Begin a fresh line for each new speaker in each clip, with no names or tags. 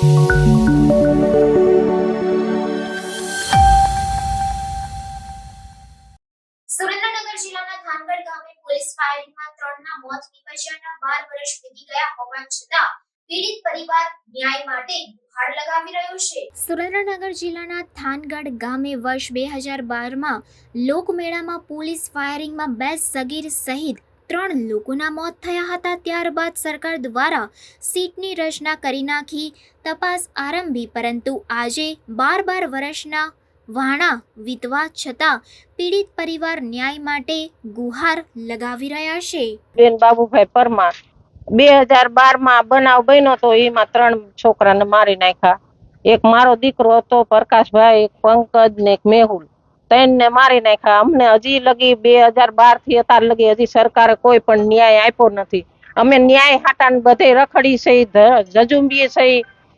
સુરેન્દ્રનગર જિલ્લાના થાનગઢ ગામે પોલીસ ફાયરિંગમાં 3ના મોત નિપજ્યાના 12 વર્ષ વીતી ગયા હોવા છતાં પીડિત પરિવાર ન્યાય માટે ગુહાર લગાવી રહ્યો છે। સુરેન્દ્રનગર જિલ્લાના થાનગઢ ગામે વર્ષ 2012માં લોકમેળામાં પોલીસ ફાયરિંગમાં 2 સગીર સહિત 3 લોકોના મોત થયા હતા। ત્યારબાદ સરકાર દ્વારા સીટની રચના કરી નાખી તપાસ આરંભી, પરંતુ આજે 12 વર્ષના વાણા વીતવા છતાં પીડિત પરિવાર ન્યાય માટે ગુહાર લગાવી રહ્યા છે।
બેન બાબુભાઈ પરમાર 2012માં બનાવ બન્યો તો એમાં 3 છોકરાને મારી નાખ્યા। એક મારો દીકરો હતો પ્રકાશભાઈ, એક પંકજ ને એક મેહુલ, 3ને મારી નાખ્યા। અમને હજી લગી 2012 થી અત્યાર લગી હજી સરકારે કોઈ પણ ન્યાય આપ્યો નથી। અમે ન્યાય હાટાને બધે રખડી છે, જજુંબીએ છે,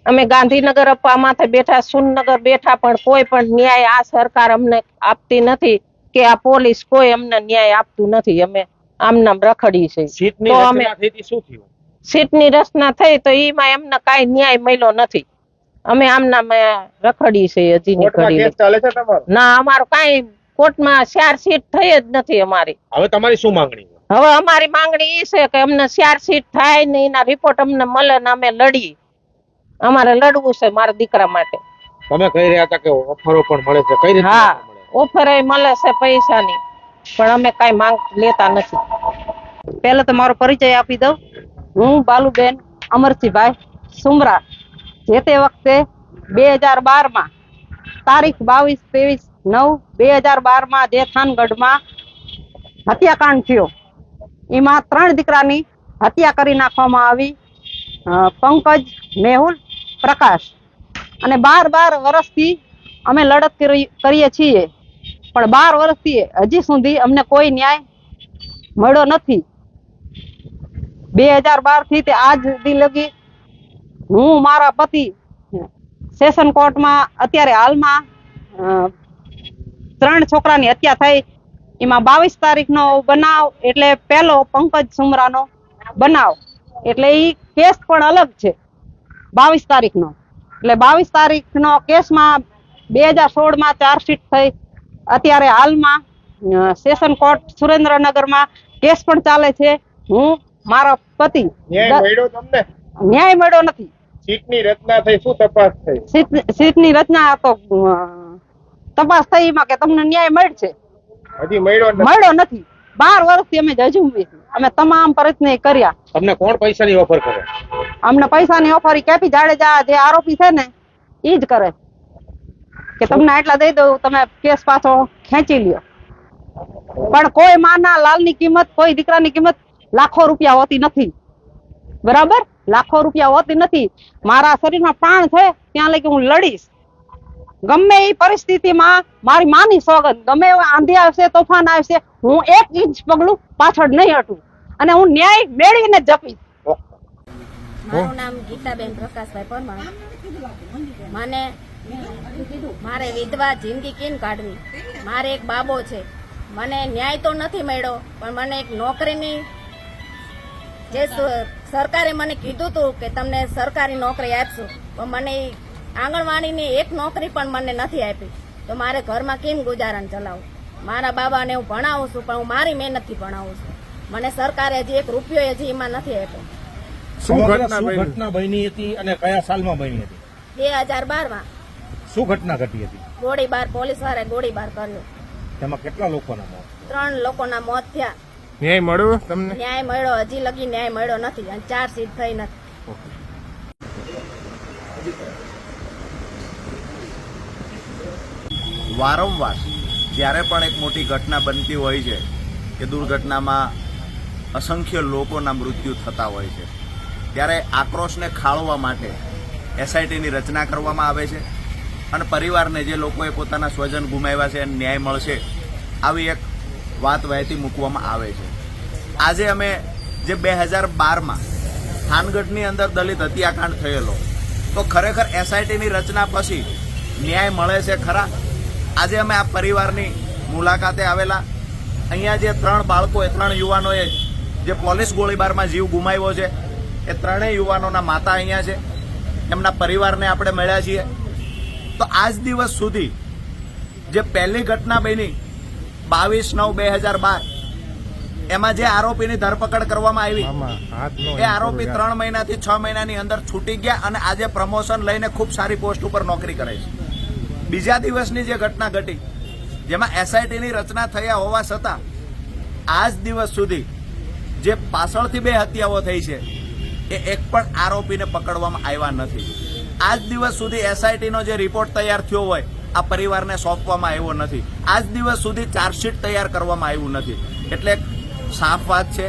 અમે ગાંધીનગર અપ્પા માથે બેઠા, સુનનગર બેઠા, પણ કોઈ પણ ન્યાય આ સરકાર અમને આપતી નથી કે આ પોલીસ કોઈ અમને ન્યાય આપતું નથી। અમે આમનામ રખડી છે। તો અમે સીટની રચના થઈ તો એમાં એમને કાઈ ન્યાય મળ્યો નથી। અમે આમનામ રખડી છે હજી ની ઘડી। ના, અમારો કાઈ કોર્ટમાં 4 સીટ થઈ જ નથી અમારી।
હવે તમારી શું માંગણી?
હવે અમારી માંગણી એ છે કે અમને 4 સીટ થાય ને એના રિપોર્ટ અમને મળે ને અમે લડીએ। અમારે લડવું છે મારા દીકરા માટે।
તમે કહી રહ્યા હતા કે ઓફરો પણ મળે છે, કઈ રીતે?
હા, ઓફર મળે છે પૈસાની, પણ અમે કઈ માંગ લેતા નથી। પહેલા તો મારો પરિચય આપી દઉં। હું બાલુબેન અમરસિંહભાઈ સુમરા, જે તે વખતે 2012માં તારીખ 22-23-9-2012માં જે થાનગઢમાં હત્યાકાંડ થયો એમાં 3 દીકરાની હત્યા કરી નાખવામાં આવી। પંકજ, મેહુલ, પ્રકાશ, અને 12 વર્ષથી અમે લડત કરીએ છીએ, પણ 12 વર્ષથી હજી સુધી અમને કોઈ ન્યાય મળ્યો નથી। 2012 થી તે આજ સુધી લગી હું મારા પતિ સેશન કોર્ટમાં અત્યારે હાલમાં 3 છોકરાની હત્યા થઈ, એમાં 22 તારીખનો બનાવ એટલે પહેલો પંકજ સુમરાનો બનાવ, એટલે એ કેસ પણ અલગ છે 22 તારીખનો। એટલે 22 તારીખનો કેસમાં 2016માં ચાર્જશીટ થઈ, અત્યારે હાલમાં સેશન કોર્ટ સુરેન્દ્રનગરમાં કેસ પણ ચાલે છે। હું મારા પતિ
ન્યાય મળ્યો તમને?
ન્યાય મળ્યો નથી।
સીટની રચના થઈ, શું તપાસ થઈ?
સીટની રચના તો તપાસ થઈ એમાં કે તમને ન્યાય મળશે,
હજી મળ્યો
નથી। 12 વર્ષથી અમે જજુંબી, અમે તમામ પ્રયત્ન કર્યા।
તમને કોણ પૈસાની ઓફર કરે?
અમને પૈસાની ઓફર કેપી જાડેજા જે આરોપી છે ને ઈ જ કરે કે તમને આટલા દઈ દઉં, તમે કેસ પાછો ખેંચી લ્યો। પણ કોઈ માના લાલની કિંમત, કોઈ દીકરાની કિંમત લાખો રૂપિયા હોતી નથી, બરાબર? લાખો રૂપિયા હોતી નથી। મારા શરીરમાં પ્રાણ છે ત્યાં લગી હું લડીશ, ગમે એ પરિસ્થિતિમાં। મારી માની સોગંદ, ગમે એવા આંધી આવશે, તોફાન આવશે, હું 1 ઇંચ પગલું પાછળ નહીં હટું, અને હું ન્યાય મેળવીને જપીશ।
મારું નામ ગીતાબેન પ્રકાશભાઈ પરમાર। મને મારે વિધવા જિંદગી કેમ કાઢવી? મારે એક બાબો છે, મને ન્યાય તો નથી મળ્યો, પણ મને એક નોકરીની જે સરકારે મને કીધું હતું કે તમને સરકારી નોકરી આપશું, પણ મને આંગણવાડીની એક નોકરી પણ મને નથી આપી, તો મારે ઘરમાં કેમ ગુજારણ ચલાવું? મારા બાબાને હું ભણાવું છું, પણ હું મારી મહેનતથી ભણાવું છું। મને સરકારે હજી 1 રૂપિયો હજી એમાં નથી આપ્યો।
શું ઘટના બની હતી અને કયા સાલમાં બની હતી?
2012માં।
શું ઘટના ઘટી હતી?
ગોળીબાર, પોલીસ વાળાએ ગોળીબાર કર્યો।
તેમાં કેટલા લોકોના મોત?
3 લોકોના મોત થયા।
ન્યાય મળ્યો તમને?
ન્યાય મળ્યો, હજી લગી ન્યાય મળ્યો નથી, અને 4 સીટ થઈ નથી।
વારંવાર જ્યારે પણ એક મોટી ઘટના બનતી હોય છે કે દુર્ઘટનામાં અસંખ્ય લોકોના મૃત્યુ થતા હોય છે, ત્યારે આક્રોશને ખાળવા માટે એસઆઈટીની રચના કરવામાં આવે છે, અને પરિવારને, જે લોકોએ પોતાના સ્વજન ગુમાવ્યા છે, ન્યાય મળશે આવી એક વાત વહેતી મૂકવામાં આવે છે। આજે અમે જે 2012માં થાનગઢની અંદર દલિત હત્યાકાંડ થયેલો, તો ખરેખર એસઆઈટીની રચના પછી ન્યાય મળે છે ખરા? આજે અમે આ પરિવારની મુલાકાતે આવેલા। અહીંયા જે 3 બાળકોએ, 3 યુવાનોએ જે પોલીસ ગોળીબારમાં જીવ ગુમાવ્યો છે, એ 3 યુવાનોના માતા અહીંયા છે। એમના પરિવારને આપણે મળ્યા છીએ. તો આજ દિવસ સુધી જે પહેલી ઘટના બની 22/9/2012 એમાં જે આરોપીની ધરપકડ કરવામાં આવી એ આરોપી 3 મહિનાથી 6 મહિનાની અંદર છૂટી ગયા અને આજે પ્રમોશન લઈને ખૂબ સારી પોસ્ટ ઉપર નોકરી કરે છે. બીજા દિવસની જે ઘટના ઘટી જેમાં એસઆઈટીની રચના થયા હોવા છતાં આજ દિવસ સુધી જે પાછળથી 2 હત્યાઓ થઈ છે એ એક પણ આરોપીને પકડવામાં આવ્યા નથી. આજ દિવસ સુધી એસઆઈટીનો જે રિપોર્ટ તૈયાર થયો હોય આ પરિવારને સોંપવામાં આવ્યો નથી. આજ દિવસ સુધી ચાર્જશીટ તૈયાર કરવામાં આવ્યું નથી. એટલે સાફ વાત છે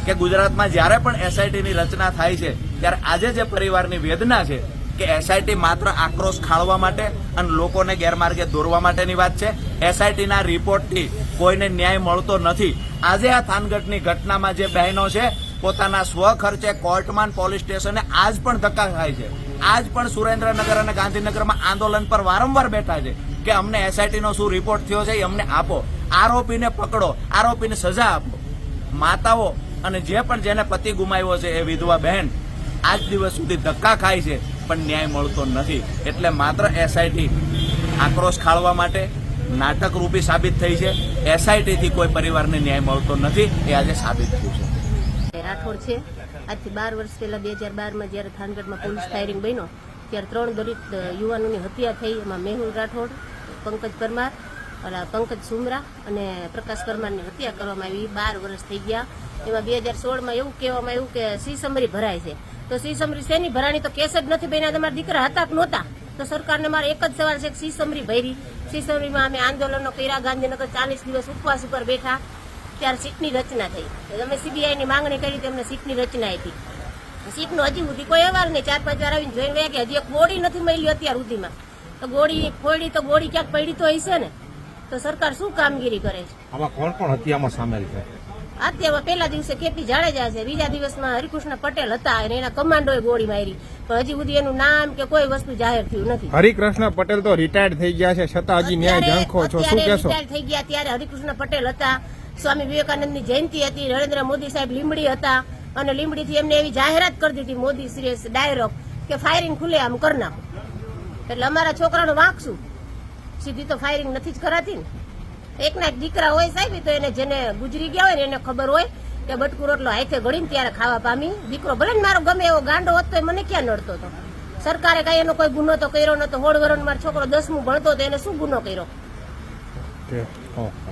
કે ગુજરાતમાં જ્યારે પણ એસઆઈટીની રચના થાય છે ત્યારે આજે જે પરિવારની વેદના છે કે એસઆઈટી માત્ર આક્રોશ ખાળવા માટે અને લોકોને ગેરમાર્ગે દોરવા માટેની વાત છે. એસઆઈટીના રિપોર્ટથી કોઈને ન્યાય મળતો નથી. આજે આ થાનગઢની ઘટનામાં જે બહેનો છે પોતાના સ્વખર્ચે કોર્ટમાં પોલીસ સ્ટેશને આજ પણ ધક્કા ખાય છે. આજ પણ સુરેન્દ્રનગર અને ગાંધીનગરમાં આંદોલન પર વારંવાર બેઠા છે કે અમને એસઆઈટીનો શું રિપોર્ટ થયો છે એ અમને આપો, આરોપીને પકડો, આરોપીને સજા આપો. માતાઓ અને જે પણ જેને પતિ ગુમાવ્યો છે એ વિધવા બહેન આજ દિવસ સુધી ધક્કા ખાય છે પણ ન્યાય મળતો નથી. એટલે માત્ર એસઆઈટી આક્રોશ ખાળવા માટે નાટક રૂપી સાબિત થઈ છે. એસઆઈટીથી કોઈ પરિવારને ન્યાય મળતો નથી એ આજે સાબિત થયું છે.
રાઠોડ છે. આજથી 12 વર્ષ પહેલા 2012માં જ્યારે થાનગઢમાં પોલીસ ફાયરિંગ બન્યો ત્યારે 3 દલિત યુવાનોની હત્યા થઈ. એમાં મેહુલ રાઠોડ, પંકજ પરમાર, પંકજ સુમરા અને પ્રકાશ પરમારની હત્યા કરવામાં આવી. 12 વર્ષ થઈ ગયા. એમાં 2016માં એવું કહેવામાં આવ્યું કે સી સમરી ભરાય છે. તો સી સમરી શેની ભરાણી? તો કેસ જ નથી બન્યા. તમારા દીકરા હતા કે નહોતા? તો સરકારને મારો એક જ સવાલ છે કે સી સમરી ભરી. સી સમરીમાં અમે આંદોલનો કર્યા. ગાંધીનગર 40 દિવસ ઉપવાસ ઉપર બેઠા. ત્યારે સીટની રચના થઈ. અમે સીબીઆઈની માંગણી કરી તેમને સીટની રચના આપી. સીટનો હજી સુધી કોઈ અહેવાલ નહીં. 4-5 વાર આવીને જોઈને ગયા કે હજી એક ગોળી નથી મળી અત્યાર સુધીમાં. તો ગોળી ફોડી તો ગોળી ક્યાંક પડી તો હશે ને. તો સરકાર શું કામગીરી કરે છે?
આમાં કોણ કોણ હત્યામાં સામેલ છે?
અત્યારે પહેલા દિવસે કેપી જાડેજા છે, બીજા દિવસમાં હરિકૃષ્ણ પટેલ હતા અને એના કમાન્ડોએ ગોળી મારી. પણ હજી સુધી એનું નામ કે કોઈ વસ્તુ જાહેર થયું નથી.
હરિકૃષ્ણ પટેલ તો રિટાયર્ડ થઈ ગયા છે છતાં હજી ન્યાય ઝાંખો છો, શું કહેશો?
રિટાયર્ડ થઈ ગયા ત્યારે હરિકૃષ્ણ પટેલ હતા. સ્વામી વિવેકાનંદની જયંતિ હતી. નરેન્દ્ર મોદી સાહેબ લીંબડી હતા અને લીંબડીથી એમને એવી જાહેરાત કરી દીધી મોદી શ્રી ડાયરેક્ટ કે ફાયરિંગ ખુલ્લે આમ કરી નાખો. એટલે અમારા છોકરાનો વાંક શું? સીધી તો ફાયરિંગ નથી જ કરાતી ને. એકના એક દીકરા હોય સાહેબ તો એને જેને ગુજરી ગયા હોય ને એને ખબર હોય કે બટકુ રોટલો હાથે ગળીને ત્યારે ખાવા પામી. દીકરો ભલે ને મારો ગમે એવો ગાંડો હોત તો મને ક્યાં નડતો હતો? સરકારે કઈ એનો કોઈ ગુનો તો કર્યો નતો. 16 વર્ષનો મારો છોકરો 10મું ભણતો હતો, એને શું ગુનો કર્યો?